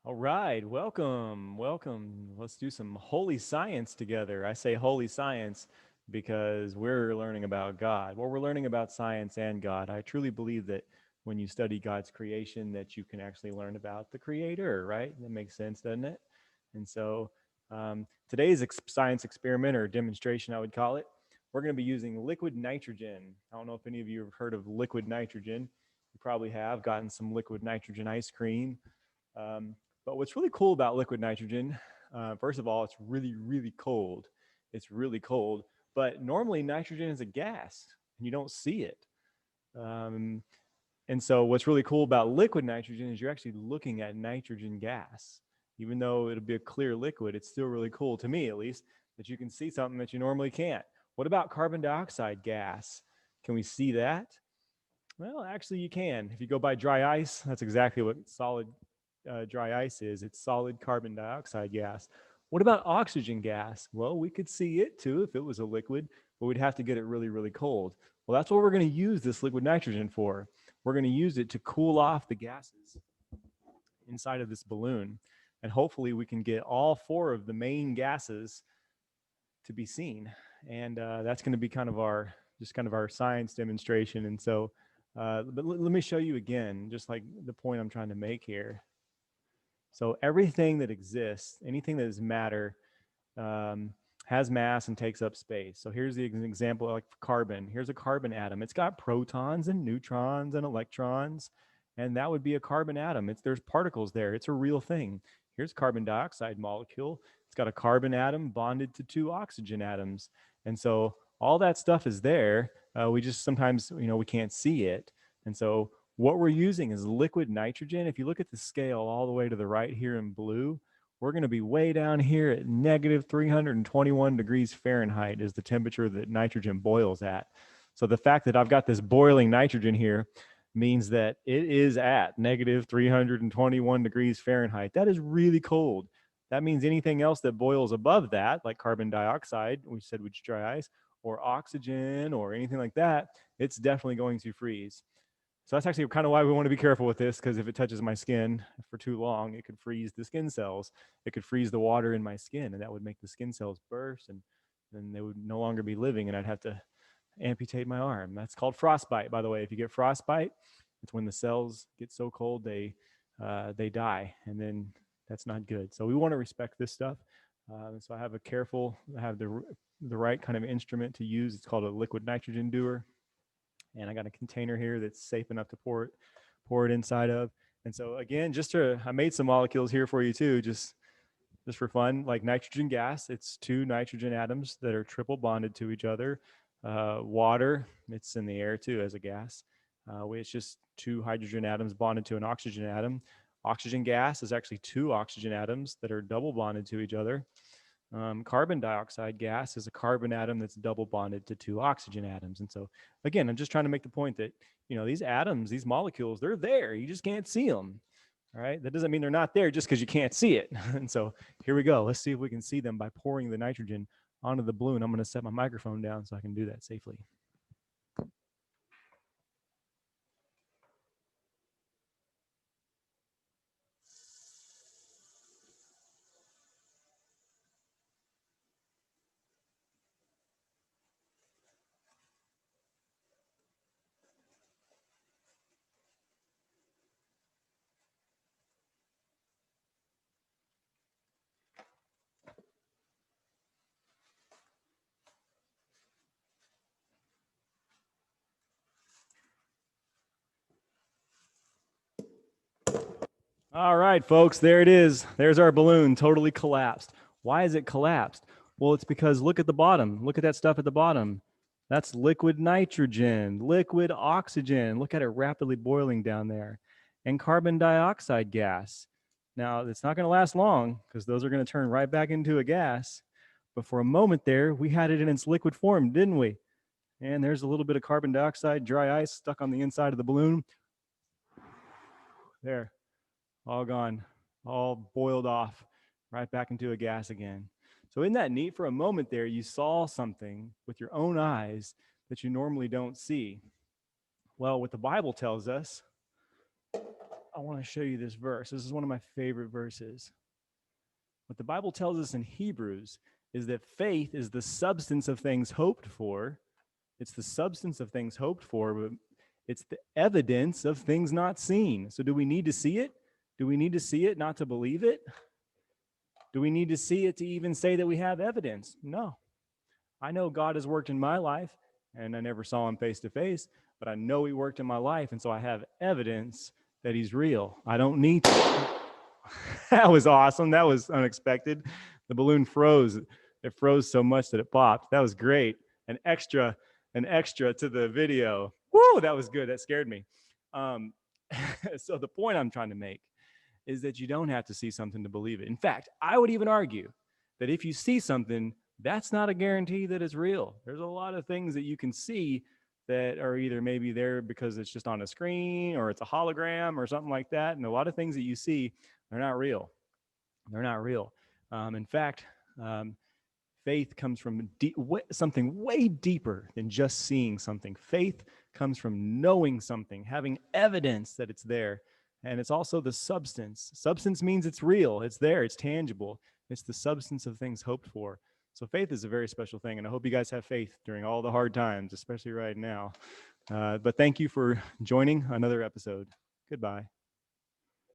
All right, welcome. Let's do some holy science together. I say holy science because we're learning about God. Well, we're learning about science and God. I truly believe that when you study God's creation, that you can actually learn about the Creator, right? That makes sense, doesn't it? And so today's science experiment or demonstration, I would call it, we're going to be using liquid nitrogen. I don't know if any of you have heard of liquid nitrogen. You probably have gotten some liquid nitrogen ice cream. Um, but what's really cool about liquid nitrogen, first of all, it's really, really cold. It's really cold. But normally, nitrogen is a gas, and you don't see it. Um, and so, what's really cool about liquid nitrogen is you're actually looking at nitrogen gas. Even though it'll be a clear liquid, it's still really cool, to me at least, that you can see something that you normally can't. What about carbon dioxide gas? Can we see that? Well, actually, you can. If you go by dry ice, that's exactly what solid dry ice is. It's solid carbon dioxide gas. What about oxygen gas? Well, we could see it too if it was a liquid, but we'd have to get it really, really cold. Well, that's what we're going to use this liquid nitrogen for. We're going to use it to cool off the gases inside of this balloon. And hopefully, we can get all four of the main gases to be seen. And that's going to be kind of our science demonstration. And so, but let me show you again, just like the point I'm trying to make here. So everything that exists, anything that is matter, um, has mass and takes up space. So here's the example, like carbon. Here's a carbon atom. It's got protons and neutrons and electrons, and that would be a carbon atom. There's particles there. It's a real thing. Here's carbon dioxide molecule. It's got a carbon atom bonded to two oxygen atoms, and so all that stuff is there. We just sometimes, we can't see it, and so what we're using is liquid nitrogen. If you look at the scale all the way to the right here in blue, we're going to be way down here at negative 321 degrees Fahrenheit is the temperature that nitrogen boils at. So the fact that I've got this boiling nitrogen here means that it is at negative 321 degrees Fahrenheit. That is really cold. That means anything else that boils above that, like carbon dioxide, we said which dry ice, or oxygen or anything like that, it's definitely going to freeze. So that's actually kind of why we want to be careful with this, because if it touches my skin for too long, it could freeze the skin cells. It could freeze the water in my skin, and that would make the skin cells burst, and then they would no longer be living, and I'd have to amputate my arm. That's called frostbite, by the way. If you get frostbite, it's when the cells get so cold they die, and then that's not good. So we want to respect this stuff. So I have the right kind of instrument to use. It's called a liquid nitrogen dewar, and I got a container here that's safe enough to pour it inside of. And so again, I made some molecules here for you too, just for fun, like nitrogen gas. It's two nitrogen atoms that are triple bonded to each other. Water, it's in the air too as a gas. It's just two hydrogen atoms bonded to an oxygen atom. Oxygen gas is actually two oxygen atoms that are double bonded to each other. Carbon dioxide gas is a carbon atom that's double bonded to two oxygen atoms. And so, again, I'm just trying to make the point that, these atoms, these molecules, they're there. You just can't see them. All right. That doesn't mean they're not there just because you can't see it. And so, here we go. Let's see if we can see them by pouring the nitrogen onto the balloon. I'm going to set my microphone down so I can do that safely. All right, folks, there it is. There's our balloon, totally collapsed. Why is it collapsed? Well, it's because look at the bottom. Look at that stuff at the bottom. That's liquid nitrogen, liquid oxygen. Look at it rapidly boiling down there. And carbon dioxide gas. Now, it's not going to last long because those are going to turn right back into a gas. But for a moment there, we had it in its liquid form, didn't we? And there's a little bit of carbon dioxide, dry ice stuck on the inside of the balloon. There, all gone, all boiled off, right back into a gas again. So isn't that neat? For a moment there, you saw something with your own eyes that you normally don't see. Well, what the Bible tells us I want to show you this verse. This is one of my favorite verses. What the Bible tells us in Hebrews is that faith is the substance of things hoped for. It's the substance of things hoped for, but it's the evidence of things not seen. So do we need to see it? Do we need to see it not to believe it? Do we need to see it to even say that we have evidence? No. I know God has worked in my life, and I never saw him face to face, but I know he worked in my life, and so I have evidence that he's real. I don't need to. That was awesome. That was unexpected. The balloon froze. It froze so much that it popped. That was great. An extra to the video. Woo, that was good. That scared me. So the point I'm trying to make is that you don't have to see something to believe it. In fact, I would even argue that if you see something, that's not a guarantee that it's real. There's a lot of things that you can see that are either maybe there because it's just on a screen or it's a hologram or something like that. And a lot of things that you see, they're not real. They're not real. In fact, faith comes from something way deeper than just seeing something. Faith comes from knowing something, having evidence that it's there. And it's also the substance. Substance means it's real, it's there, it's tangible. It's the substance of things hoped for. So faith is a very special thing. And I hope you guys have faith during all the hard times, especially right now. But thank you for joining another episode. Goodbye.